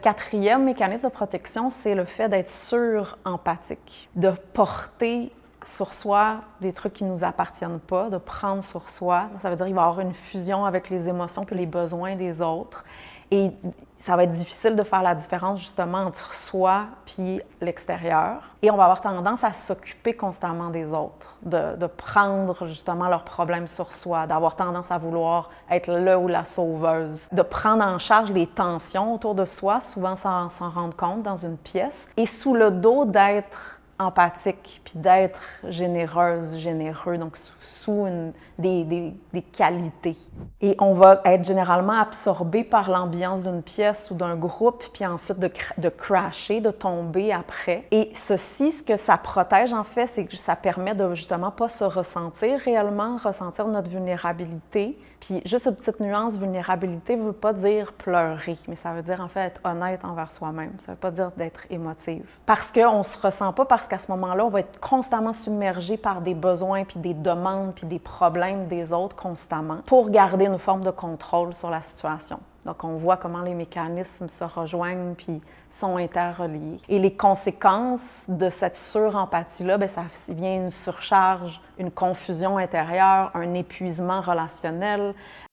quatrième mécanisme de protection, c'est le fait d'être sur-empathique, de porter sur soi des trucs qui ne nous appartiennent pas, de prendre sur soi. Ça veut dire qu'il va y avoir une fusion avec les émotions et les besoins des autres. Et ça va être difficile de faire la différence justement entre soi puis l'extérieur. Et on va avoir tendance à s'occuper constamment des autres, de prendre justement leurs problèmes sur soi, d'avoir tendance à vouloir être le ou la sauveuse, de prendre en charge les tensions autour de soi, souvent sans s'en rendre compte dans une pièce, et sous le dos d'être empathique, puis d'être généreuse, généreux, donc sous des qualités. Et on va être généralement absorbé par l'ambiance d'une pièce ou d'un groupe, puis ensuite de crasher, de tomber après. Et ceci, ce que ça protège en fait, c'est que ça permet de justement pas se ressentir réellement, ressentir notre vulnérabilité. Puis juste une petite nuance, vulnérabilité ne veut pas dire pleurer, mais ça veut dire en fait être honnête envers soi-même. Ça ne veut pas dire d'être émotive. Parce qu'on ne se ressent pas, parce qu'à ce moment-là, on va être constamment submergé par des besoins, puis des demandes, puis des problèmes des autres constamment pour garder une forme de contrôle sur la situation. Donc, on voit comment les mécanismes se rejoignent puis sont interreliés. Et les conséquences de cette surempathie-là, bien, ça vient une surcharge, une confusion intérieure, un épuisement relationnel,